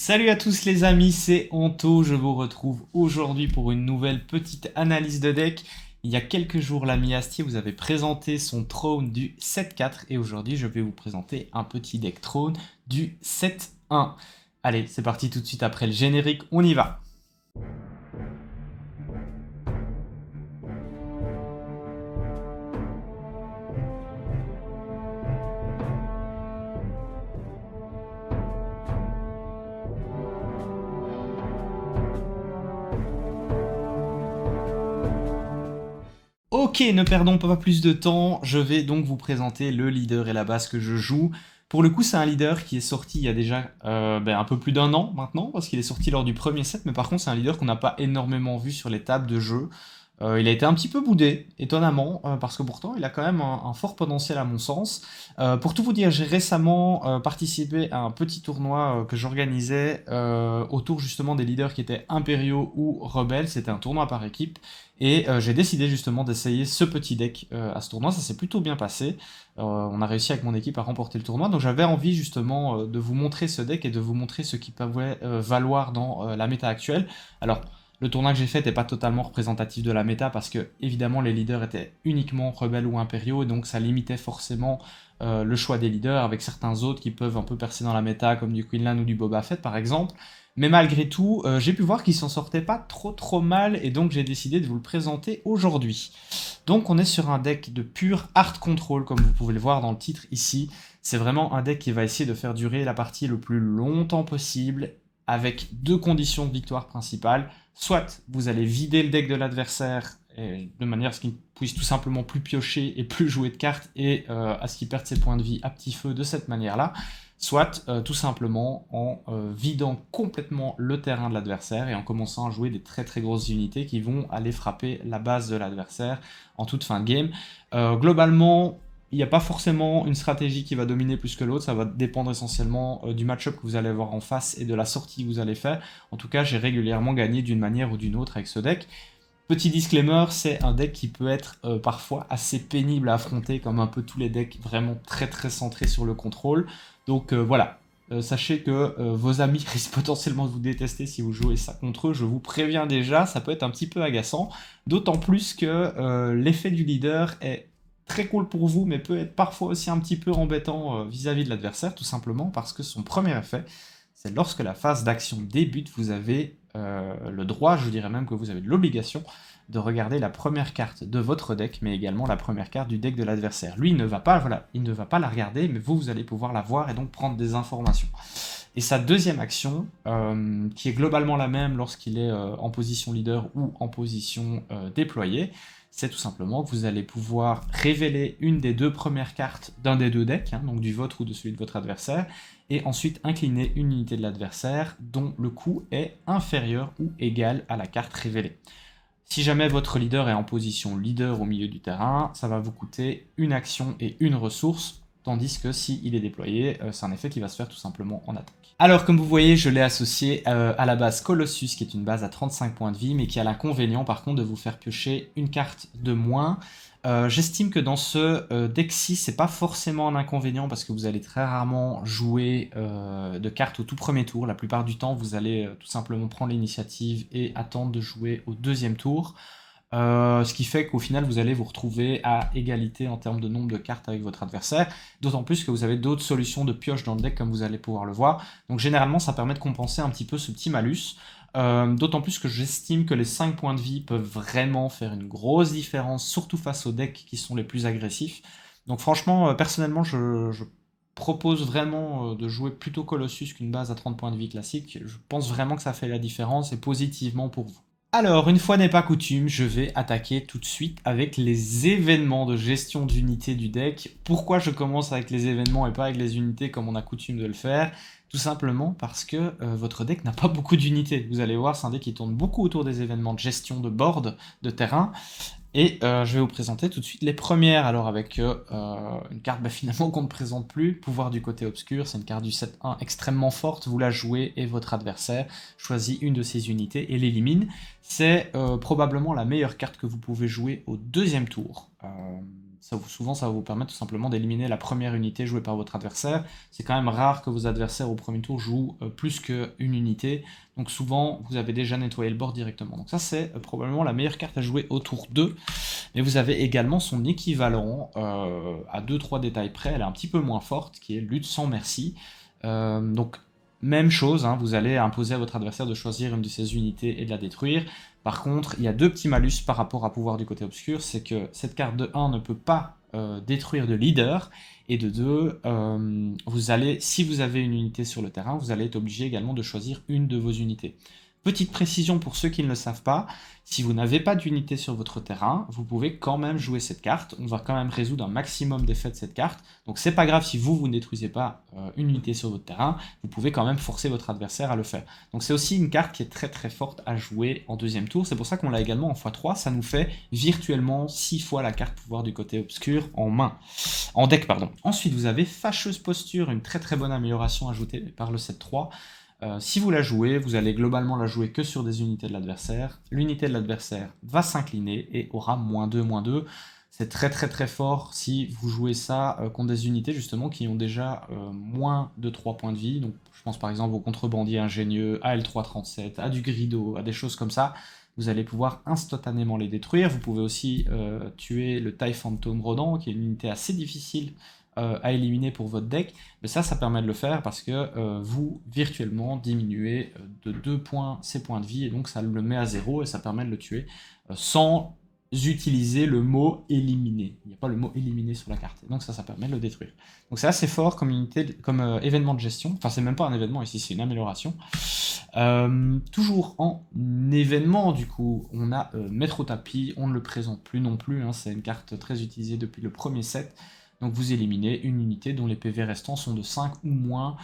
Salut à tous les amis, c'est Anto, je vous retrouve aujourd'hui pour une nouvelle petite analyse de deck. Il y a quelques jours, l'ami Astier vous avait présenté son trône du 7-4 et aujourd'hui je vais vous présenter un petit deck trône du 7-1. Allez, c'est parti tout de suite après le générique, on y va. Ok, ne perdons pas plus de temps, je vais donc vous présenter le leader et la base que je joue. Pour le coup, c'est un leader qui est sorti il y a déjà un peu plus d'un an maintenant, parce qu'il est sorti lors du premier set, mais par contre c'est un leader qu'on n'a pas énormément vu sur les tables de jeu. Il a été un petit peu boudé, étonnamment, parce que pourtant il a quand même un fort potentiel à mon sens. Pour tout vous dire, j'ai récemment participé à un petit tournoi que j'organisais autour justement des leaders qui étaient impériaux ou rebelles. C'était un tournoi par équipe. Et j'ai décidé justement d'essayer ce petit deck à ce tournoi, ça s'est plutôt bien passé. On a réussi avec mon équipe à remporter le tournoi, donc j'avais envie justement de vous montrer ce deck et de vous montrer ce qui pouvait valoir dans la méta actuelle. Alors, le tournoi que j'ai fait n'est pas totalement représentatif de la méta parce que évidemment les leaders étaient uniquement rebelles ou impériaux et donc ça limitait forcément le choix des leaders avec certains autres qui peuvent un peu percer dans la méta comme du Queenland ou du Boba Fett par exemple. Mais malgré tout, j'ai pu voir qu'il s'en sortait pas trop mal et donc j'ai décidé de vous le présenter aujourd'hui. Donc on est sur un deck de pur hard control comme vous pouvez le voir dans le titre ici. C'est vraiment un deck qui va essayer de faire durer la partie le plus longtemps possible avec deux conditions de victoire principales. Soit vous allez vider le deck de l'adversaire de manière à ce qu'il ne puisse tout simplement plus piocher et plus jouer de cartes et à ce qu'il perde ses points de vie à petit feu de cette manière-là. Soit tout simplement en vidant complètement le terrain de l'adversaire et en commençant à jouer des très grosses unités qui vont aller frapper la base de l'adversaire en toute fin de game. Globalement, il n'y a pas forcément une stratégie qui va dominer plus que l'autre, ça va dépendre essentiellement du match-up que vous allez avoir en face et de la sortie que vous allez faire. En tout cas, j'ai régulièrement gagné d'une manière ou d'une autre avec ce deck. Petit disclaimer, c'est un deck qui peut être parfois assez pénible à affronter, comme un peu tous les decks vraiment très centrés sur le contrôle. Donc voilà, sachez que vos amis risquent potentiellement de vous détester si vous jouez ça contre eux, je vous préviens déjà, ça peut être un petit peu agaçant, d'autant plus que l'effet du leader est très cool pour vous, mais peut être parfois aussi un petit peu embêtant vis-à-vis de l'adversaire, tout simplement parce que son premier effet, c'est lorsque la phase d'action débute, vous avez le droit, je dirais même que vous avez l'obligation de regarder la première carte de votre deck, mais également la première carte du deck de l'adversaire. Lui, il ne va pas, voilà, il ne va pas la regarder, mais vous allez pouvoir la voir et donc prendre des informations. Et sa deuxième action, qui est globalement la même lorsqu'il est en position leader ou en position déployée, c'est tout simplement que vous allez pouvoir révéler une des deux premières cartes d'un des deux decks, donc du vôtre ou de celui de votre adversaire, et ensuite incliner une unité de l'adversaire dont le coût est inférieur ou égal à la carte révélée. Si jamais votre leader est en position leader au milieu du terrain, ça va vous coûter une action et une ressource, tandis que s'il est déployé, c'est un effet qui va se faire tout simplement en attaque. Alors comme vous voyez, je l'ai associé à la base Colossus, qui est une base à 35 points de vie, mais qui a l'inconvénient par contre de vous faire piocher une carte de moins. J'estime que dans ce deck-ci, c'est pas forcément un inconvénient parce que vous allez très rarement jouer de cartes au tout premier tour. La plupart du temps, vous allez tout simplement prendre l'initiative et attendre de jouer au deuxième tour. Ce qui fait qu'au final, vous allez vous retrouver à égalité en termes de nombre de cartes avec votre adversaire, d'autant plus que vous avez d'autres solutions de pioche dans le deck, comme vous allez pouvoir le voir. Donc généralement, ça permet de compenser un petit peu ce petit malus. D'autant plus que j'estime que les 5 points de vie peuvent vraiment faire une grosse différence, surtout face aux decks qui sont les plus agressifs. Donc franchement, personnellement, je propose vraiment de jouer plutôt Colossus qu'une base à 30 points de vie classique. Je pense vraiment que ça fait la différence et positivement pour vous. Alors, une fois n'est pas coutume, je vais attaquer tout de suite avec les événements de gestion d'unités du deck. Pourquoi je commence avec les événements et pas avec les unités comme on a coutume de le faire? Tout simplement parce que votre deck n'a pas beaucoup d'unités. Vous allez voir, c'est un deck qui tourne beaucoup autour des événements de gestion de board, de terrain. Et je vais vous présenter tout de suite les premières, alors avec une carte finalement qu'on ne présente plus, Pouvoir du côté obscur, c'est une carte du 7-1 extrêmement forte, vous la jouez et votre adversaire choisit une de ses unités et l'élimine. C'est probablement la meilleure carte que vous pouvez jouer au deuxième tour. souvent ça va vous permettre tout simplement d'éliminer la première unité jouée par votre adversaire. C'est quand même rare que vos adversaires au premier tour jouent plus qu'une unité, donc souvent vous avez déjà nettoyé le board directement. Donc ça c'est probablement la meilleure carte à jouer au tour 2, mais vous avez également son équivalent à 2-3 détails près, elle est un petit peu moins forte, qui est lutte sans merci. Donc même chose, hein, vous allez imposer à votre adversaire de choisir une de ses unités et de la détruire. Par contre, il y a deux petits malus par rapport à pouvoir du côté obscur, c'est que cette carte de 1 ne peut pas détruire de leader, et de 2, si vous avez une unité sur le terrain, vous allez être obligé également de choisir une de vos unités. Petite précision pour ceux qui ne le savent pas, si vous n'avez pas d'unité sur votre terrain, vous pouvez quand même jouer cette carte, on va quand même résoudre un maximum d'effets de cette carte, donc c'est pas grave si vous ne détruisez pas une unité sur votre terrain, vous pouvez quand même forcer votre adversaire à le faire. Donc c'est aussi une carte qui est très très forte à jouer en deuxième tour, c'est pour ça qu'on l'a également en x3, ça nous fait virtuellement 6 fois la carte pouvoir du côté obscur en deck pardon. Ensuite vous avez Fâcheuse Posture, une très très bonne amélioration ajoutée par le set 3. Si vous la jouez, vous allez globalement la jouer que sur des unités de l'adversaire. L'unité de l'adversaire va s'incliner et aura -2, -2. C'est très très très fort si vous jouez ça contre des unités justement qui ont déjà moins de 3 points de vie. Donc je pense par exemple au contrebandier ingénieux, à L337, à du Grido, à des choses comme ça. Vous allez pouvoir instantanément les détruire. Vous pouvez aussi tuer le TIE Phantom Rodent, qui est une unité assez difficile à éliminer pour votre deck, mais ça permet de le faire parce que vous, virtuellement, diminuez de 2 points ses points de vie, et donc ça le met à 0, et ça permet de le tuer sans utiliser le mot éliminer. Il n'y a pas le mot éliminer sur la carte, et donc ça permet de le détruire. Donc c'est assez fort comme unité, comme événement de gestion, enfin c'est même pas un événement ici, c'est une amélioration. Toujours en événement, du coup, on a Mettre au tapis, on ne le présente plus non plus, hein, c'est une carte très utilisée depuis le premier set. Donc vous éliminez une unité dont les PV restants sont de 5 ou moins.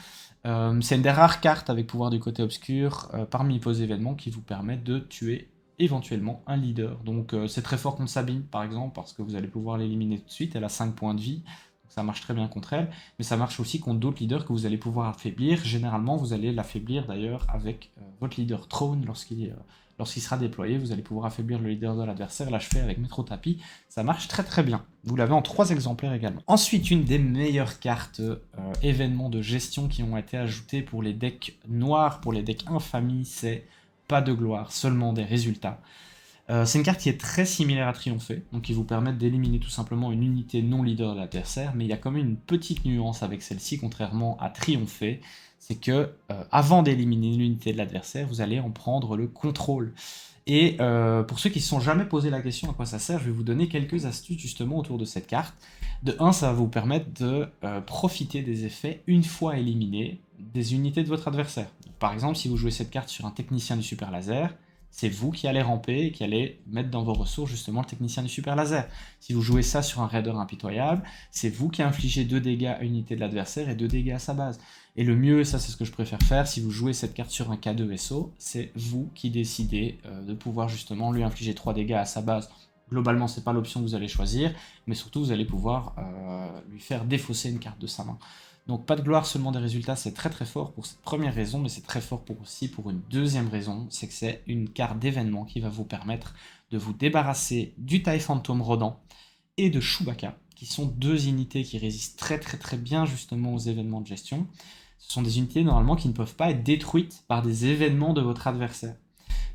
C'est une des rares cartes avec pouvoir du côté obscur parmi vos événements qui vous permettent de tuer éventuellement un leader. Donc c'est très fort contre Sabine par exemple, parce que vous allez pouvoir l'éliminer tout de suite, elle a 5 points de vie, donc ça marche très bien contre elle, mais ça marche aussi contre d'autres leaders que vous allez pouvoir affaiblir. Généralement vous allez l'affaiblir d'ailleurs avec votre leader Throne lorsqu'il sera déployé, vous allez pouvoir affaiblir le leader de l'adversaire. Là je fais avec Mettre au tapis, ça marche très très bien. Vous l'avez en 3 exemplaires également. Ensuite, une des meilleures cartes événements de gestion qui ont été ajoutées pour les decks noirs, pour les decks infamie, c'est Pas de gloire, seulement des résultats. C'est une carte qui est très similaire à Triompher, donc qui vous permet d'éliminer tout simplement une unité non leader de l'adversaire, mais il y a quand même une petite nuance avec celle-ci, contrairement à Triompher, c'est que avant d'éliminer l'unité de l'adversaire, vous allez en prendre le contrôle. Et pour ceux qui ne se sont jamais posé la question à quoi ça sert, je vais vous donner quelques astuces justement autour de cette carte. De 1, ça va vous permettre de profiter des effets une fois éliminées des unités de votre adversaire. Donc, par exemple, si vous jouez cette carte sur un technicien du super laser, c'est vous qui allez ramper et qui allez mettre dans vos ressources justement le technicien du super laser. Si vous jouez ça sur un raider impitoyable, c'est vous qui infligez 2 dégâts à l'unité de l'adversaire et 2 dégâts à sa base. Et le mieux, ça c'est ce que je préfère faire, si vous jouez cette carte sur un K2 SO, c'est vous qui décidez de pouvoir justement lui infliger 3 dégâts à sa base. Globalement, c'est pas l'option que vous allez choisir, mais surtout vous allez pouvoir lui faire défausser une carte de sa main. Donc pas de gloire, seulement des résultats, c'est très très fort pour cette première raison, mais c'est très fort aussi pour une deuxième raison, c'est que c'est une carte d'événement qui va vous permettre de vous débarrasser du TIE Phantom Rodent et de Chewbacca, qui sont 2 unités qui résistent très très très bien justement aux événements de gestion. Ce sont des unités normalement qui ne peuvent pas être détruites par des événements de votre adversaire.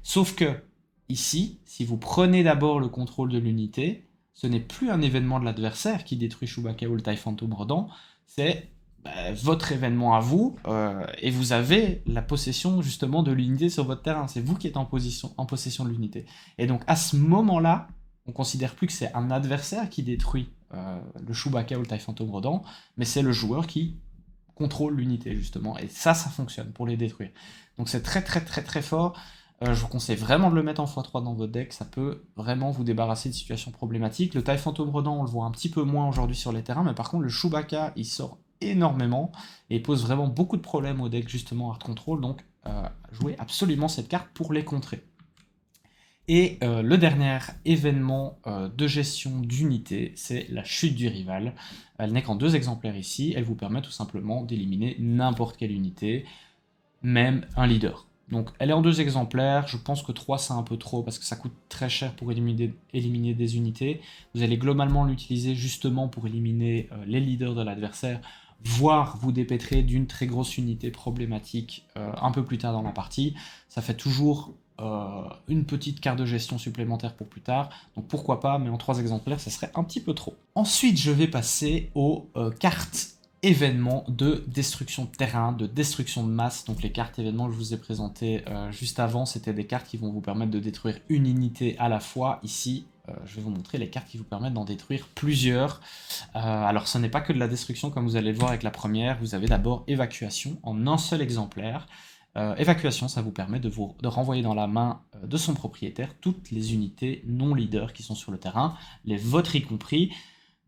Sauf que, ici, si vous prenez d'abord le contrôle de l'unité, ce n'est plus un événement de l'adversaire qui détruit Chewbacca ou le TIE Phantom Rodent, c'est votre événement à vous, et vous avez la possession justement de l'unité sur votre terrain. C'est vous qui êtes en possession de l'unité. Et donc à ce moment-là, on considère plus que c'est un adversaire qui détruit le Chewbacca ou le TIE Phantom Rodent, mais c'est le joueur qui contrôle l'unité justement, et ça fonctionne pour les détruire. Donc c'est très très très très fort. Je vous conseille vraiment de le mettre en x3 dans votre deck, ça peut vraiment vous débarrasser de situations problématiques. Le TIE Phantom Rodent, on le voit un petit peu moins aujourd'hui sur les terrains, mais par contre le Chewbacca, il sort énormément, et il pose vraiment beaucoup de problèmes au deck justement Hard Control, donc jouez absolument cette carte pour les contrer. Et le dernier événement de gestion d'unité, c'est la chute du rival. Elle n'est qu'en 2 exemplaires ici, elle vous permet tout simplement d'éliminer n'importe quelle unité, même un leader. Donc elle est en 2 exemplaires, je pense que 3 c'est un peu trop parce que ça coûte très cher pour éliminer des unités. Vous allez globalement l'utiliser justement pour éliminer les leaders de l'adversaire, voire vous dépêtrer d'une très grosse unité problématique un peu plus tard dans la partie. Ça fait toujours une petite carte de gestion supplémentaire pour plus tard, donc pourquoi pas, mais en 3 exemplaires ça serait un petit peu trop. Ensuite je vais passer aux cartes événements de destruction de terrain, de destruction de masse. Donc les cartes événements que je vous ai présentées juste avant, c'était des cartes qui vont vous permettre de détruire une unité à la fois. Ici, je vais vous montrer les cartes qui vous permettent d'en détruire plusieurs. Alors ce n'est pas que de la destruction comme vous allez le voir avec la première, vous avez d'abord évacuation en un seul exemplaire. Évacuation, ça vous permet de renvoyer dans la main de son propriétaire toutes les unités non leaders qui sont sur le terrain, les vôtres y compris.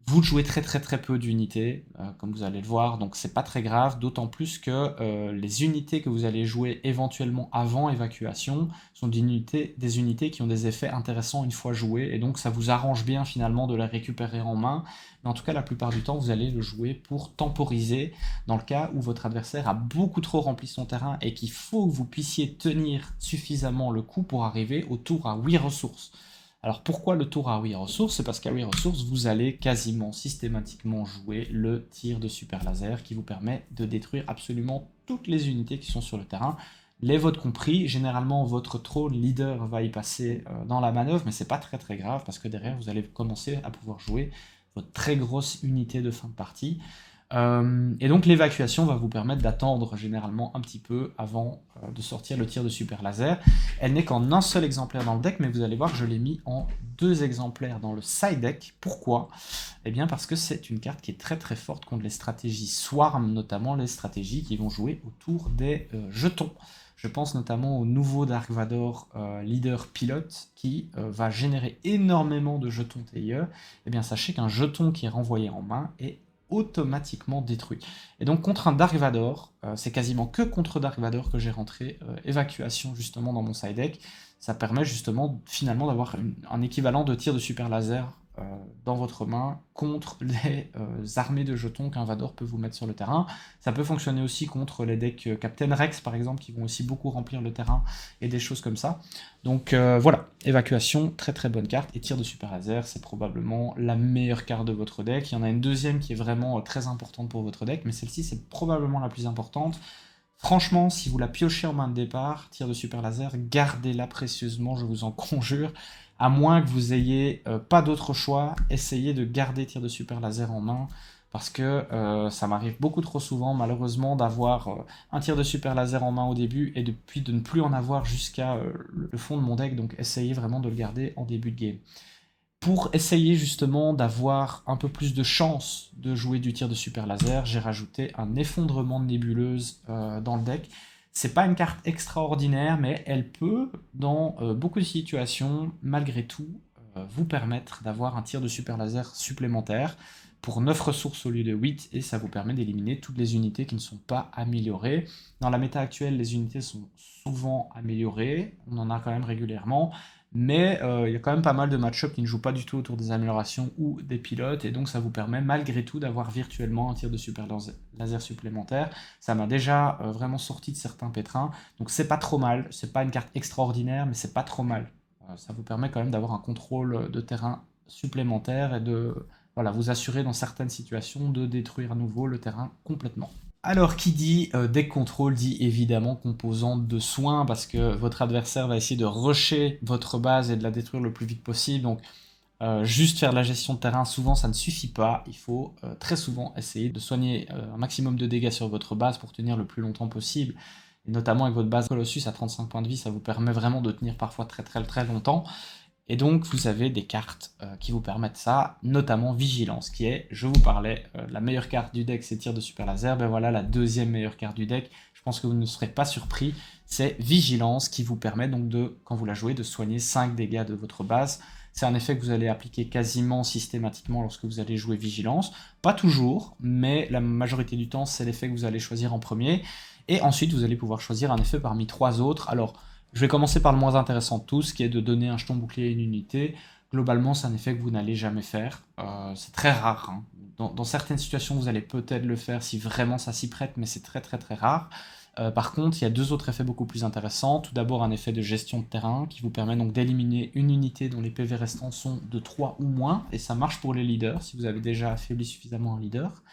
Vous jouez très peu d'unités, comme vous allez le voir, donc c'est pas très grave, d'autant plus que les unités que vous allez jouer éventuellement avant évacuation sont des unités qui ont des effets intéressants une fois jouées, et donc ça vous arrange bien finalement de les récupérer en main, mais en tout cas la plupart du temps vous allez le jouer pour temporiser, dans le cas où votre adversaire a beaucoup trop rempli son terrain et qu'il faut que vous puissiez tenir suffisamment le coup pour arriver au tour à 8 ressources. Alors pourquoi le tour à 8 ressources? C'est parce qu'à 8 ressources, vous allez quasiment systématiquement jouer le tir de super laser qui vous permet de détruire absolument toutes les unités qui sont sur le terrain, les vôtres compris. Généralement, votre troll leader va y passer dans la manœuvre, mais c'est pas très grave parce que derrière, vous allez commencer à pouvoir jouer votre très grosse unité de fin de partie. Et donc l'évacuation va vous permettre d'attendre généralement un petit peu avant de sortir le tir de super laser. Elle n'est qu'en un seul exemplaire dans le deck, mais vous allez voir que je l'ai mis en 2 exemplaires dans le side deck. Pourquoi? Eh bien parce que c'est une carte qui est très forte contre les stratégies Swarm, notamment les stratégies qui vont jouer autour des jetons. Je pense notamment au nouveau Dark Vador leader pilote qui va générer énormément de jetons TIE. Eh bien sachez qu'un jeton qui est renvoyé en main est automatiquement détruit. Et donc contre un Dark Vador, c'est quasiment que contre Dark Vador que j'ai rentré évacuation justement dans mon side deck. Ça permet justement finalement d'avoir un équivalent de tir de super laser dans votre main contre les armées de jetons qu'un Vador peut vous mettre sur le terrain. Ça peut fonctionner aussi contre les decks Captain Rex par exemple qui vont aussi beaucoup remplir le terrain et des choses comme ça. Donc voilà, évacuation, très bonne carte, et tir de super laser, c'est probablement la meilleure carte de votre deck. Il y en a une deuxième qui est vraiment très importante pour votre deck, mais celle-ci c'est probablement la plus importante. Franchement, si vous la piochez en main de départ, tir de super laser, gardez-la précieusement, je vous en conjure. À moins que vous ayez pas d'autre choix, essayez de garder tir de super laser en main, parce que ça m'arrive beaucoup trop souvent, malheureusement, d'avoir un tir de super laser en main au début, et puis de ne plus en avoir jusqu'à le fond de mon deck, donc essayez vraiment de le garder en début de game. Pour essayer justement d'avoir un peu plus de chance de jouer du tir de super laser, j'ai rajouté un effondrement de nébuleuse dans le deck. C'est pas une carte extraordinaire, mais elle peut, dans beaucoup de situations, malgré tout, vous permettre d'avoir un tir de super laser supplémentaire pour 9 ressources au lieu de 8, et ça vous permet d'éliminer toutes les unités qui ne sont pas améliorées. Dans la méta actuelle, les unités sont souvent améliorées, on en a quand même régulièrement, mais il y a quand même pas mal de match-up qui ne jouent pas du tout autour des améliorations ou des pilotes, et donc ça vous permet malgré tout d'avoir virtuellement un tir de super laser supplémentaire. Ça m'a déjà vraiment sorti de certains pétrins, donc c'est pas trop mal, c'est pas une carte extraordinaire, mais c'est pas trop mal. Ça vous permet quand même d'avoir un contrôle de terrain supplémentaire et de vous assurer dans certaines situations de détruire à nouveau le terrain complètement. Alors, qui dit deck control dit évidemment composante de soins, parce que votre adversaire va essayer de rusher votre base et de la détruire le plus vite possible, donc juste faire de la gestion de terrain, souvent ça ne suffit pas, il faut très souvent essayer de soigner un maximum de dégâts sur votre base pour tenir le plus longtemps possible, et notamment avec votre base Colossus à 35 points de vie, ça vous permet vraiment de tenir parfois très longtemps. Et donc vous avez des cartes qui vous permettent ça, notamment Vigilance, qui est, je vous parlais, la meilleure carte du deck c'est tir de super laser, ben voilà la deuxième meilleure carte du deck, je pense que vous ne serez pas surpris, c'est Vigilance qui vous permet donc de, quand vous la jouez, de soigner 5 dégâts de votre base. C'est un effet que vous allez appliquer quasiment systématiquement lorsque vous allez jouer Vigilance, pas toujours, mais la majorité du temps c'est l'effet que vous allez choisir en premier, et ensuite vous allez pouvoir choisir un effet parmi 3 autres. Alors je vais commencer par le moins intéressant de tous, qui est de donner un jeton bouclier à une unité. Globalement, c'est un effet que vous n'allez jamais faire. C'est très rare. Hein. Dans certaines situations, vous allez peut-être le faire si vraiment ça s'y prête, mais c'est très rare. Par contre, il y a deux autres effets beaucoup plus intéressants. Tout d'abord, un effet de gestion de terrain qui vous permet donc d'éliminer une unité dont les PV restants sont de 3 ou moins, et ça marche pour les leaders, si vous avez déjà affaibli suffisamment un leader.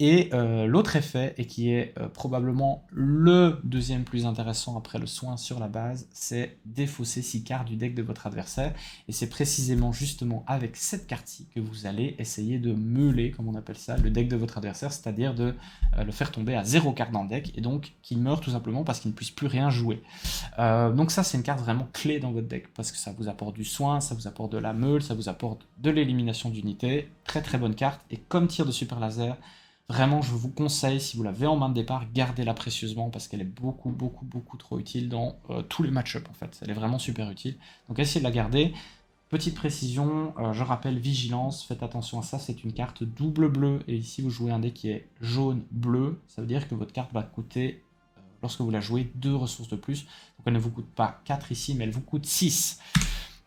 Et l'autre effet, et qui est probablement le deuxième plus intéressant après le soin sur la base, c'est défausser 6 cartes du deck de votre adversaire. Et c'est précisément justement avec cette carte-ci que vous allez essayer de meuler, comme on appelle ça, le deck de votre adversaire, c'est-à-dire de le faire tomber à 0 carte dans le deck, et donc qu'il meure tout simplement parce qu'il ne puisse plus rien jouer. Donc ça, c'est une carte vraiment clé dans votre deck, parce que ça vous apporte du soin, ça vous apporte de la meule, ça vous apporte de l'élimination d'unités. Très très bonne carte, et comme tir de super laser, vraiment, je vous conseille, si vous l'avez en main de départ, gardez-la précieusement parce qu'elle est beaucoup, beaucoup, beaucoup trop utile dans tous les match-ups en fait. Elle est vraiment super utile. Donc essayez de la garder. Petite précision, je rappelle, vigilance, faites attention à ça, c'est une carte double bleu. Et ici, vous jouez un dé qui est jaune-bleu. Ça veut dire que votre carte va coûter, lorsque vous la jouez, 2 ressources de plus. Donc elle ne vous coûte pas 4 ici, mais elle vous coûte 6.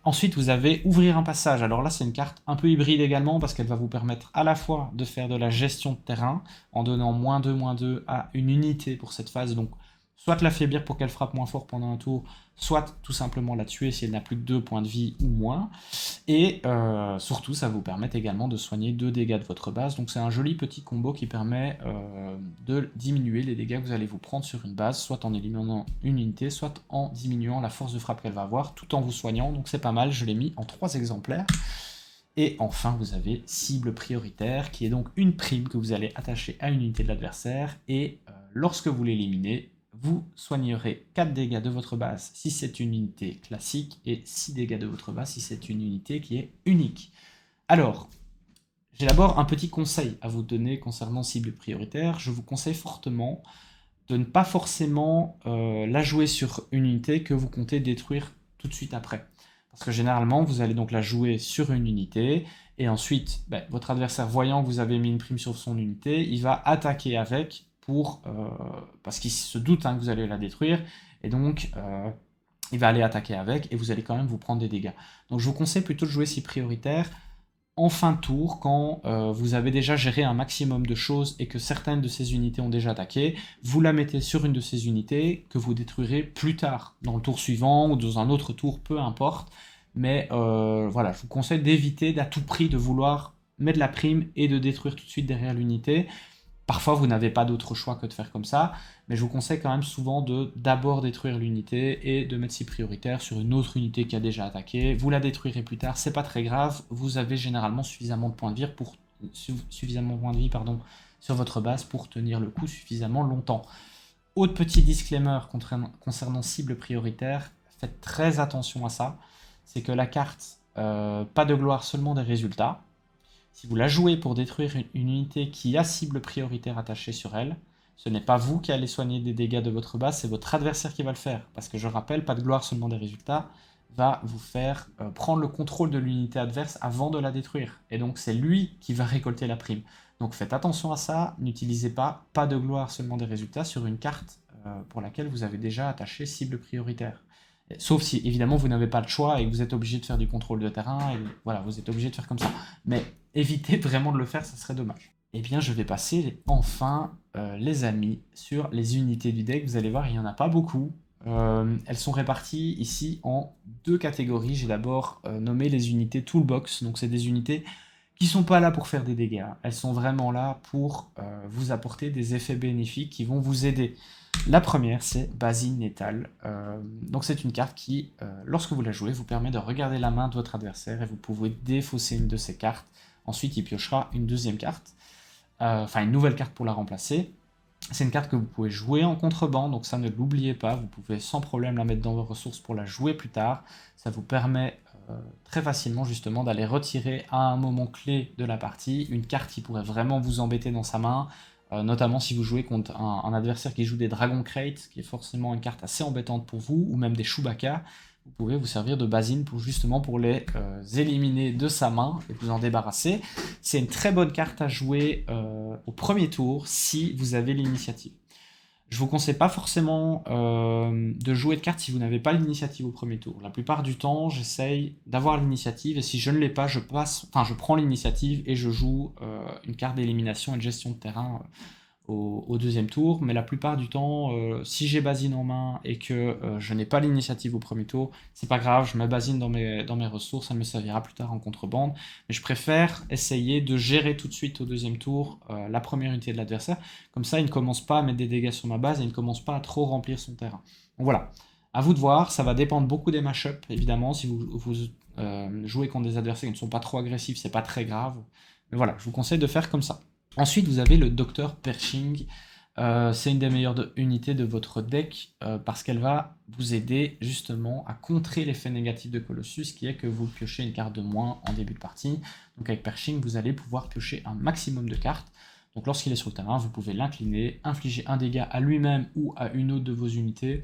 Ensuite, vous avez ouvrir un passage. Alors là, c'est une carte un peu hybride également parce qu'elle va vous permettre à la fois de faire de la gestion de terrain en donnant -2/-2 à une unité pour cette phase. Donc, soit l'affaiblir pour qu'elle frappe moins fort pendant un tour, soit tout simplement la tuer si elle n'a plus que 2 points de vie ou moins. Et surtout, ça vous permet également de soigner 2 dégâts de votre base. Donc c'est un joli petit combo qui permet de diminuer les dégâts que vous allez vous prendre sur une base, soit en éliminant une unité, soit en diminuant la force de frappe qu'elle va avoir, tout en vous soignant. Donc c'est pas mal, je l'ai mis en 3 exemplaires. Et enfin, vous avez cible prioritaire, qui est donc une prime que vous allez attacher à une unité de l'adversaire. Et lorsque vous l'éliminez, vous soignerez 4 dégâts de votre base si c'est une unité classique et 6 dégâts de votre base si c'est une unité qui est unique. Alors, j'ai d'abord un petit conseil à vous donner concernant cible prioritaire. Je vous conseille fortement de ne pas forcément la jouer sur une unité que vous comptez détruire tout de suite après. Parce que généralement, vous allez donc la jouer sur une unité, et ensuite, votre adversaire, voyant que vous avez mis une prime sur son unité, il va attaquer avec parce qu'il se doute que vous allez la détruire, et donc il va aller attaquer avec, et vous allez quand même vous prendre des dégâts. Donc je vous conseille plutôt de jouer si prioritaire en fin de tour, quand vous avez déjà géré un maximum de choses et que certaines de ces unités ont déjà attaqué, vous la mettez sur une de ces unités que vous détruirez plus tard, dans le tour suivant ou dans un autre tour, peu importe. Mais voilà, je vous conseille d'éviter d'à tout prix de vouloir mettre la prime et de détruire tout de suite derrière l'unité. Parfois, vous n'avez pas d'autre choix que de faire comme ça, mais je vous conseille quand même souvent de d'abord détruire l'unité et de mettre si prioritaire sur une autre unité qui a déjà attaqué. Vous la détruirez plus tard, c'est pas très grave, vous avez généralement suffisamment de points de vie sur votre base pour tenir le coup suffisamment longtemps. Autre petit disclaimer concernant cible prioritaire, faites très attention à ça, c'est que la carte pas de gloire, seulement des résultats. Si vous la jouez pour détruire une unité qui a cible prioritaire attachée sur elle, ce n'est pas vous qui allez soigner des dégâts de votre base, c'est votre adversaire qui va le faire. Parce que je rappelle, pas de gloire, seulement des résultats, va vous faire prendre le contrôle de l'unité adverse avant de la détruire. Et donc c'est lui qui va récolter la prime. Donc faites attention à ça, n'utilisez pas de gloire, seulement des résultats sur une carte pour laquelle vous avez déjà attaché cible prioritaire. Sauf si, évidemment, vous n'avez pas le choix et que vous êtes obligé de faire du contrôle de terrain, et voilà, vous êtes obligé de faire comme ça. Mais évitez vraiment de le faire, ça serait dommage. Eh bien, je vais passer enfin, les amis, sur les unités du deck. Vous allez voir, il n'y en a pas beaucoup. Elles sont réparties ici en 2 catégories. J'ai d'abord nommé les unités Toolbox. Donc, c'est des unités qui ne sont pas là pour faire des dégâts. Elles sont vraiment là pour vous apporter des effets bénéfiques qui vont vous aider. La première, c'est Basine Nétale. Donc c'est une carte qui, lorsque vous la jouez, vous permet de regarder la main de votre adversaire et vous pouvez défausser une de ses cartes. Ensuite, il piochera une deuxième carte, enfin une nouvelle carte pour la remplacer. C'est une carte que vous pouvez jouer en contrebande, donc ça ne l'oubliez pas, vous pouvez sans problème la mettre dans vos ressources pour la jouer plus tard. Ça vous permet très facilement justement d'aller retirer à un moment clé de la partie une carte qui pourrait vraiment vous embêter dans sa main, notamment si vous jouez contre un adversaire qui joue des Dragon Crate, qui est forcément une carte assez embêtante pour vous, ou même des Chewbacca. Vous pouvez vous servir de Basine pour les éliminer de sa main et vous en débarrasser. C'est une très bonne carte à jouer au premier tour si vous avez l'initiative. Je vous conseille pas forcément de jouer de cartes si vous n'avez pas l'initiative au premier tour. La plupart du temps, j'essaye d'avoir l'initiative et si je ne l'ai pas, je prends l'initiative et je joue une carte d'élimination et de gestion de terrain au deuxième tour, mais la plupart du temps, si j'ai Basine en main et que je n'ai pas l'initiative au premier tour, c'est pas grave, je mets Basine dans mes ressources, ça me servira plus tard en contrebande, mais je préfère essayer de gérer tout de suite au deuxième tour la première unité de l'adversaire, comme ça il ne commence pas à mettre des dégâts sur ma base et il ne commence pas à trop remplir son terrain. Donc voilà, à vous de voir, ça va dépendre beaucoup des match-ups, évidemment, si vous jouer contre des adversaires qui ne sont pas trop agressifs, c'est pas très grave, mais voilà, je vous conseille de faire comme ça. Ensuite, vous avez le Docteur Pershing. C'est une des meilleures unités de votre deck parce qu'elle va vous aider justement à contrer l'effet négatif de Colossus qui est que vous piochez une carte de moins en début de partie. Donc avec Pershing, vous allez pouvoir piocher un maximum de cartes. Donc lorsqu'il est sur le terrain, vous pouvez l'incliner, infliger un dégât à lui-même ou à une autre de vos unités.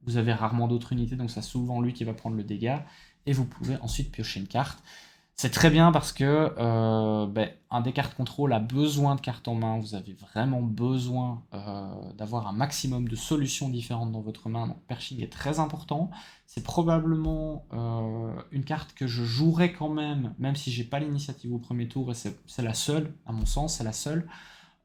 Vous avez rarement d'autres unités, donc c'est souvent lui qui va prendre le dégât. Et vous pouvez ensuite piocher une carte. C'est très bien parce que un des cartes contrôle a besoin de cartes en main, vous avez vraiment besoin d'avoir un maximum de solutions différentes dans votre main, donc Pershing est très important. C'est probablement une carte que je jouerai quand même si j'ai pas l'initiative au premier tour, et c'est la seule, à mon sens, c'est la seule,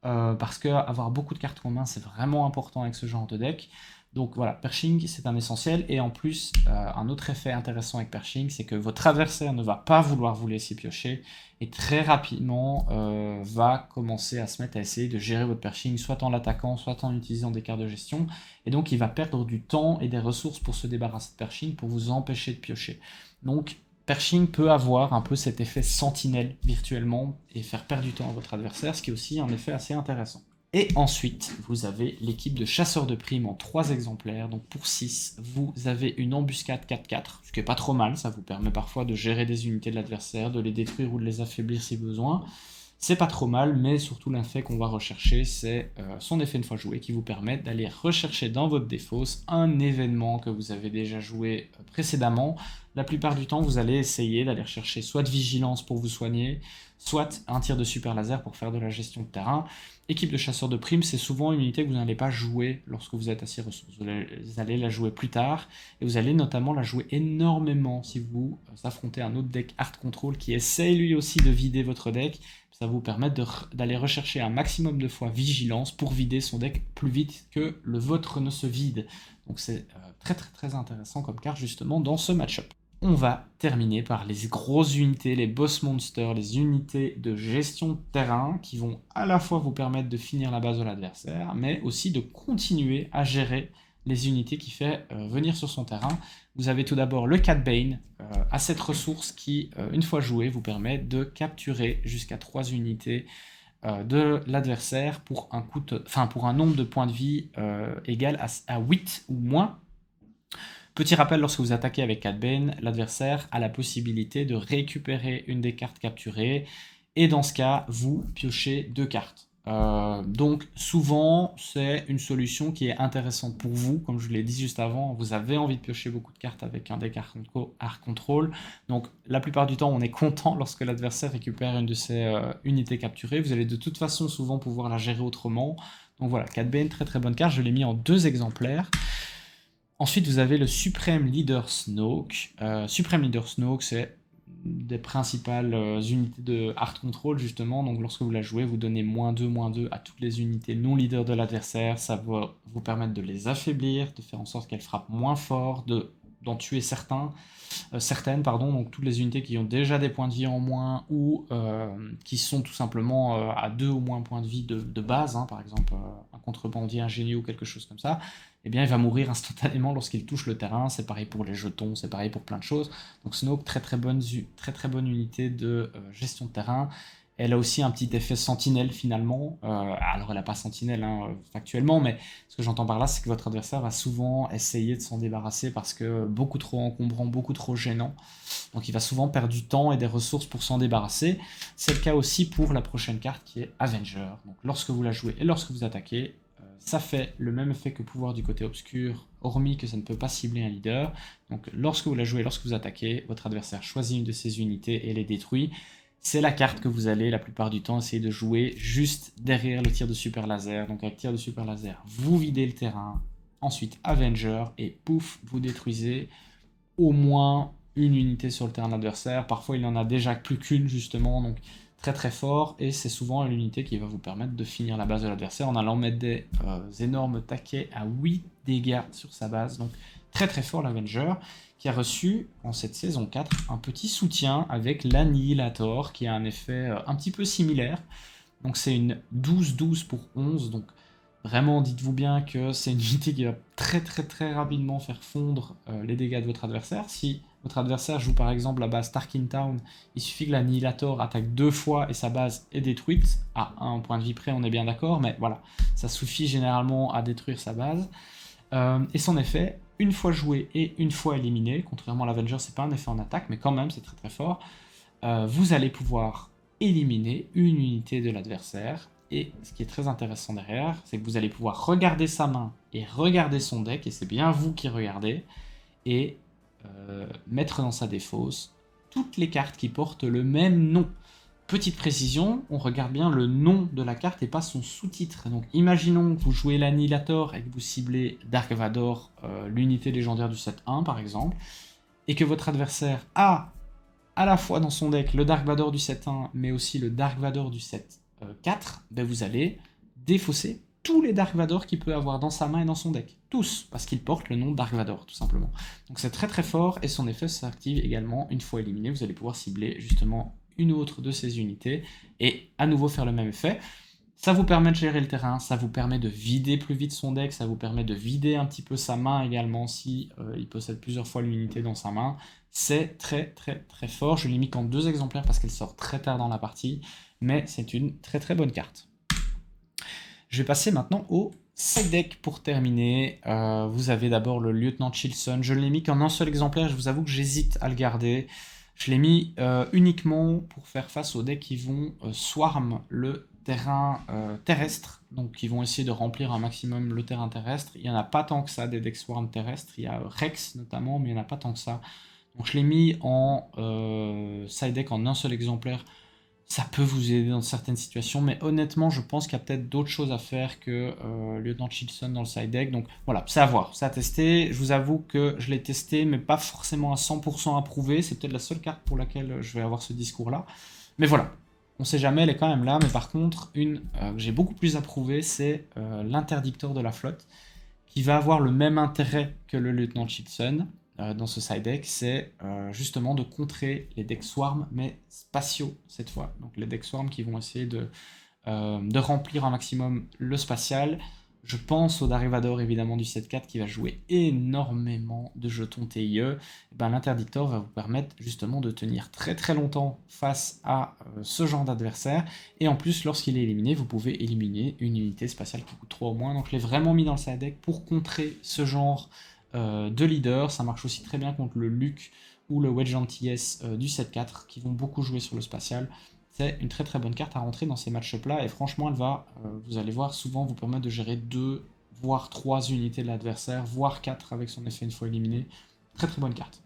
parce que avoir beaucoup de cartes en main, c'est vraiment important avec ce genre de deck. Donc voilà, Pershing, c'est un essentiel, et en plus, un autre effet intéressant avec Pershing, c'est que votre adversaire ne va pas vouloir vous laisser piocher, et très rapidement va commencer à se mettre à essayer de gérer votre Pershing, soit en l'attaquant, soit en utilisant des cartes de gestion, et donc il va perdre du temps et des ressources pour se débarrasser de Pershing, pour vous empêcher de piocher. Donc Pershing peut avoir un peu cet effet sentinelle virtuellement, et faire perdre du temps à votre adversaire, ce qui est aussi un effet assez intéressant. Et ensuite, vous avez l'équipe de chasseurs de primes en 3 exemplaires. Donc pour 6, vous avez une embuscade 4-4, ce qui est pas trop mal. Ça vous permet parfois de gérer des unités de l'adversaire, de les détruire ou de les affaiblir si besoin. C'est pas trop mal, mais surtout l'effet qu'on va rechercher, c'est son effet une fois joué, qui vous permet d'aller rechercher dans votre défausse un événement que vous avez déjà joué précédemment. La plupart du temps, vous allez essayer d'aller rechercher soit de vigilance pour vous soigner, soit un tir de super laser pour faire de la gestion de terrain. Équipe de chasseurs de primes, c'est souvent une unité que vous n'allez pas jouer lorsque vous êtes à 6 ressources. Vous allez la jouer plus tard, et vous allez notamment la jouer énormément si vous affrontez un autre deck Hard Control qui essaye lui aussi de vider votre deck. Ça va vous permettre d'aller rechercher un maximum de fois vigilance pour vider son deck plus vite que le vôtre ne se vide. Donc c'est très intéressant comme carte justement dans ce match-up. On va terminer par les grosses unités, les boss monsters, les unités de gestion de terrain qui vont à la fois vous permettre de finir la base de l'adversaire, mais aussi de continuer à gérer les unités qu'il fait venir sur son terrain. Vous avez tout d'abord le Cat Bane, à cette ressource qui, une fois jouée, vous permet de capturer jusqu'à 3 unités de l'adversaire pour un nombre de points de vie égal à 8 ou moins. Petit rappel, lorsque vous attaquez avec Cat Bane, l'adversaire a la possibilité de récupérer une des cartes capturées, et dans ce cas, vous piochez 2 cartes. Donc souvent, c'est une solution qui est intéressante pour vous. Comme je l'ai dit juste avant, vous avez envie de piocher beaucoup de cartes avec un deck Hard Control. Donc la plupart du temps, on est content lorsque l'adversaire récupère une de ses unités capturées. Vous allez de toute façon souvent pouvoir la gérer autrement. Donc voilà, Cat Bane, très bonne carte. Je l'ai mis en 2 exemplaires. Ensuite, vous avez le Supreme Leader Snoke. Supreme Leader Snoke, c'est des principales unités de Hard Control, justement. Donc, lorsque vous la jouez, vous donnez -2/-2 à toutes les unités non leaders de l'adversaire. Ça va vous permettre de les affaiblir, de faire en sorte qu'elles frappent moins fort, d'en tuer certaines, donc toutes les unités qui ont déjà des points de vie en moins ou qui sont tout simplement à 2 ou moins points de vie de base, hein, par exemple un contrebandier, un génie ou quelque chose comme ça, eh bien il va mourir instantanément lorsqu'il touche le terrain. C'est pareil pour les jetons, c'est pareil pour plein de choses. Donc Snoke, très bonne unité de gestion de terrain. Elle a aussi un petit effet sentinelle finalement. Alors elle n'a pas sentinelle factuellement, mais ce que j'entends par là, c'est que votre adversaire va souvent essayer de s'en débarrasser parce que beaucoup trop encombrant, beaucoup trop gênant. Donc il va souvent perdre du temps et des ressources pour s'en débarrasser. C'est le cas aussi pour la prochaine carte qui est Avenger. Donc lorsque vous la jouez et lorsque vous attaquez, ça fait le même effet que pouvoir du côté obscur, hormis que ça ne peut pas cibler un leader. Donc lorsque vous la jouez, lorsque vous attaquez, votre adversaire choisit une de ses unités et les détruit. C'est la carte que vous allez la plupart du temps essayer de jouer juste derrière le tir de super laser. Donc avec tir de super laser, vous videz le terrain, ensuite Avenger, et pouf, vous détruisez au moins une unité sur le terrain de l'adversaire. Parfois il n'en a déjà plus qu'une justement, donc très très fort, et c'est souvent l'unité qui va vous permettre de finir la base de l'adversaire en allant mettre des énormes taquets à 8 dégâts sur sa base. Donc très très fort l'Avenger, qui a reçu en cette saison 4 un petit soutien avec l'Annihilator, qui a un effet un petit peu similaire. Donc c'est une 12-12 pour 11, donc vraiment dites-vous bien que c'est une unité qui va très très très rapidement faire fondre les dégâts de votre adversaire. Si votre adversaire joue par exemple la base Tarkin Town, il suffit que l'Annihilator attaque 2 fois et sa base est détruite. À un point de vie près, on est bien d'accord, mais voilà, ça suffit généralement à détruire sa base. Et son effet, une fois joué et une fois éliminé, contrairement à l'Avenger, c'est pas un effet en attaque, mais quand même c'est très très fort, vous allez pouvoir éliminer une unité de l'adversaire. Et ce qui est très intéressant derrière, c'est que vous allez pouvoir regarder sa main et regarder son deck, et c'est bien vous qui regardez, et mettre dans sa défausse toutes les cartes qui portent le même nom. Petite précision, on regarde bien le nom de la carte et pas son sous-titre. Donc imaginons que vous jouez l'Annihilator et que vous ciblez Dark Vador, l'unité légendaire du set 1 par exemple, et que votre adversaire a à la fois dans son deck le Dark Vador du set 1, mais aussi le Dark Vador du set 4, ben vous allez défausser tous les Dark Vador qu'il peut avoir dans sa main et dans son deck. Tous, parce qu'il porte le nom Dark Vador, tout simplement. Donc c'est très très fort, et son effet s'active également une fois éliminé. Vous allez pouvoir cibler justement une autre de ces unités, et à nouveau faire le même effet. Ça vous permet de gérer le terrain, ça vous permet de vider plus vite son deck, ça vous permet de vider un petit peu sa main également si il possède plusieurs fois l'unité dans sa main. C'est très très très fort, je l'ai mis qu'en 2 exemplaires parce qu'elle sort très tard dans la partie, mais c'est une très très bonne carte. Je vais passer maintenant au side deck pour terminer. Vous avez d'abord le Lieutenant Chilson, je l'ai mis qu'en un seul exemplaire, je vous avoue que j'hésite à le garder. Je l'ai mis uniquement pour faire face aux decks qui vont swarm le terrain terrestre, donc qui vont essayer de remplir un maximum le terrain terrestre. Il n'y en a pas tant que ça des decks swarm terrestres, il y a Rex notamment, mais il n'y en a pas tant que ça. Donc je l'ai mis en side deck en un seul exemplaire. Ça peut vous aider dans certaines situations, mais honnêtement, je pense qu'il y a peut-être d'autres choses à faire que Lieutenant Chilson dans le side deck. Donc voilà, c'est à voir, c'est à tester. Je vous avoue que je l'ai testé, mais pas forcément à 100% approuvé. C'est peut-être la seule carte pour laquelle je vais avoir ce discours-là. Mais voilà, on sait jamais, elle est quand même là. Mais par contre, une que j'ai beaucoup plus approuvée, c'est l'interdicteur de la flotte, qui va avoir le même intérêt que le Lieutenant Chilson dans ce side deck, c'est justement de contrer les decks swarm, mais spatiaux cette fois. Donc les decks swarm qui vont essayer de remplir un maximum le spatial. Je pense au Darivador évidemment du set 4 qui va jouer énormément de jetons TIE. Ben, l'interdicteur va vous permettre justement de tenir très très longtemps face à ce genre d'adversaire. Et en plus, lorsqu'il est éliminé, vous pouvez éliminer une unité spatiale qui coûte 3 au moins. Donc je l'ai vraiment mis dans le side deck pour contrer ce genre de leader. Ça marche aussi très bien contre le Luke ou le Wedge Antilles du set 4 qui vont beaucoup jouer sur le spatial. C'est une très très bonne carte à rentrer dans ces match-up là, et franchement elle va, vous allez voir, souvent vous permettre de gérer 2 voire 3 unités de l'adversaire, voire 4 avec son effet une fois éliminé. Très très bonne carte.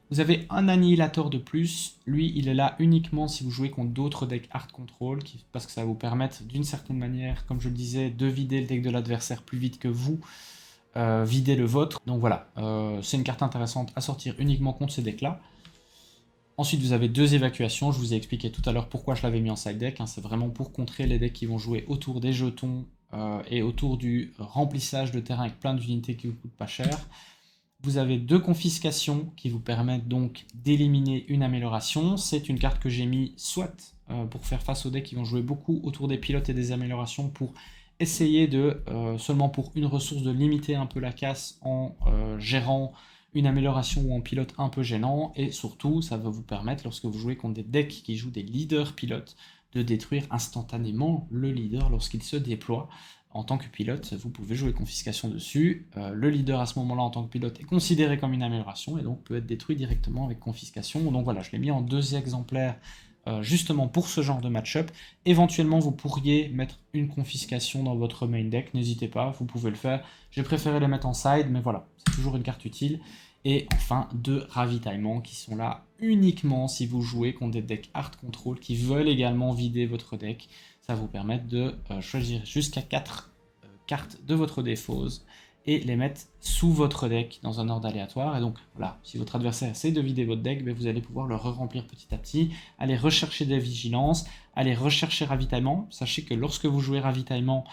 Vous avez un Annihilator de plus, lui il est là uniquement si vous jouez contre d'autres decks hard control, parce que ça va vous permettre d'une certaine manière, comme je le disais, de vider le deck de l'adversaire plus vite que vous, vider le vôtre. Donc voilà, c'est une carte intéressante à sortir uniquement contre ces decks là. Ensuite, vous avez 2 évacuations. Je vous ai expliqué tout à l'heure pourquoi je l'avais mis en side deck. C'est vraiment pour contrer les decks qui vont jouer autour des jetons et autour du remplissage de terrain avec plein d'unités qui vous coûtent pas cher. Vous avez 2 confiscations qui vous permettent donc d'éliminer une amélioration. C'est une carte que j'ai mis soit pour faire face aux decks qui vont jouer beaucoup autour des pilotes et des améliorations, pour essayer de, seulement pour une ressource, de limiter un peu la casse en gérant une amélioration ou en pilote un peu gênant, et surtout ça va vous permettre, lorsque vous jouez contre des decks qui jouent des leaders pilotes, de détruire instantanément le leader lorsqu'il se déploie. En tant que pilote, vous pouvez jouer confiscation dessus. Le leader à ce moment-là en tant que pilote est considéré comme une amélioration et donc peut être détruit directement avec confiscation. Donc voilà, je l'ai mis en 2 exemplaires justement pour ce genre de match-up. Éventuellement, vous pourriez mettre une confiscation dans votre main deck, n'hésitez pas, vous pouvez le faire. J'ai préféré les mettre en side, mais voilà, c'est toujours une carte utile. Et enfin, 2 ravitaillements qui sont là uniquement si vous jouez contre des decks hard control qui veulent également vider votre deck. Ça va vous permettre de choisir jusqu'à 4 cartes de votre défausse et les mettre sous votre deck dans un ordre aléatoire. Et donc voilà, si votre adversaire essaie de vider votre deck, vous allez pouvoir le re-remplir petit à petit, aller rechercher des vigilances, aller rechercher ravitaillement. Sachez que lorsque vous jouez ravitaillement,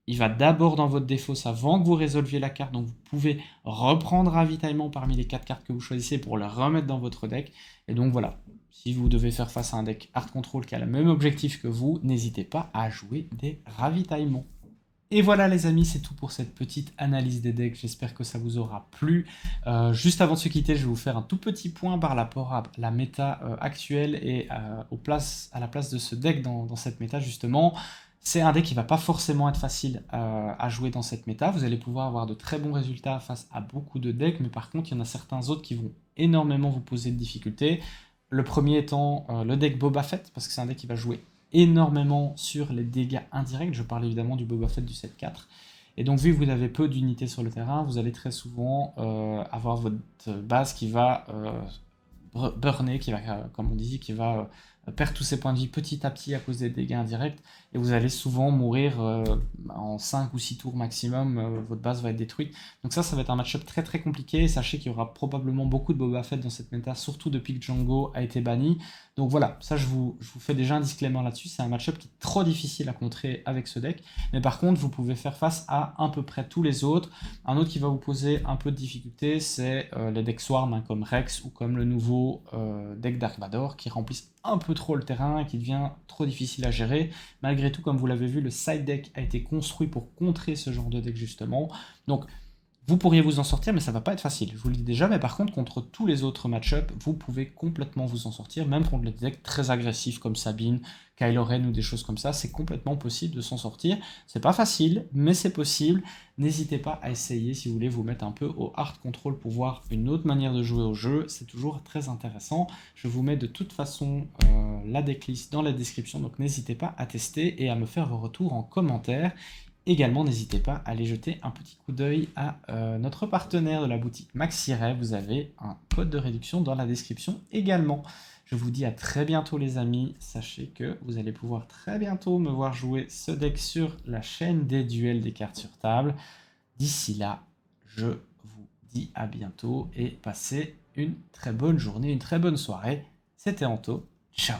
il va d'abord dans votre défausse avant que vous résolviez la carte, donc vous pouvez reprendre ravitaillement parmi les 4 cartes que vous choisissez pour le remettre dans votre deck. Et donc voilà, si vous devez faire face à un deck Hard Control qui a le même objectif que vous, n'hésitez pas à jouer des ravitaillements. Et voilà les amis, c'est tout pour cette petite analyse des decks, j'espère que ça vous aura plu. Juste avant de se quitter, je vais vous faire un tout petit point par rapport à la méta actuelle et à la place de ce deck dans cette méta justement. C'est un deck qui va pas forcément être facile à jouer dans cette méta, vous allez pouvoir avoir de très bons résultats face à beaucoup de decks, mais par contre il y en a certains autres qui vont énormément vous poser de difficultés. Le premier étant le deck Boba Fett, parce que c'est un deck qui va jouer énormément sur les dégâts indirects. Je parle évidemment du Boba Fett du 7-4. Et donc, vu que vous avez peu d'unités sur le terrain, vous allez très souvent avoir votre base qui va burner, qui va, comme on dit, qui va perdre tous ses points de vie petit à petit à cause des dégâts indirects. Et vous allez souvent mourir en 5 ou 6 tours maximum, votre base va être détruite. Donc ça va être un match-up très très compliqué. Sachez qu'il y aura probablement beaucoup de Boba Fett dans cette méta, surtout depuis que Django a été banni. Donc voilà, ça je vous fais déjà un disclaimer là-dessus. C'est un match-up qui est trop difficile à contrer avec ce deck. Mais par contre, vous pouvez faire face à peu près tous les autres. Un autre qui va vous poser un peu de difficulté, c'est les decks Swarm, hein, comme Rex ou comme le nouveau deck Dark Vador, qui remplissent un peu trop le terrain et qui devient trop difficile à gérer. Malgré tout, comme vous l'avez vu, le side deck a été construit pour contrer ce genre de deck justement. Donc vous pourriez vous en sortir, mais ça va pas être facile, je vous le dis déjà, mais par contre, contre tous les autres match-ups, vous pouvez complètement vous en sortir, même contre des decks très agressifs comme Sabine, Kylo Ren ou des choses comme ça, c'est complètement possible de s'en sortir. C'est pas facile, mais c'est possible. N'hésitez pas à essayer si vous voulez vous mettre un peu au hard control pour voir une autre manière de jouer au jeu, c'est toujours très intéressant. Je vous mets de toute façon la decklist dans la description, donc n'hésitez pas à tester et à me faire vos retours en commentaire. Également, n'hésitez pas à aller jeter un petit coup d'œil à notre partenaire de la boutique Maxiray. Vous avez un code de réduction dans la description également. Je vous dis à très bientôt les amis. Sachez que vous allez pouvoir très bientôt me voir jouer ce deck sur la chaîne des duels des cartes sur table. D'ici là, je vous dis à bientôt et passez une très bonne journée, une très bonne soirée. C'était Anto. Ciao.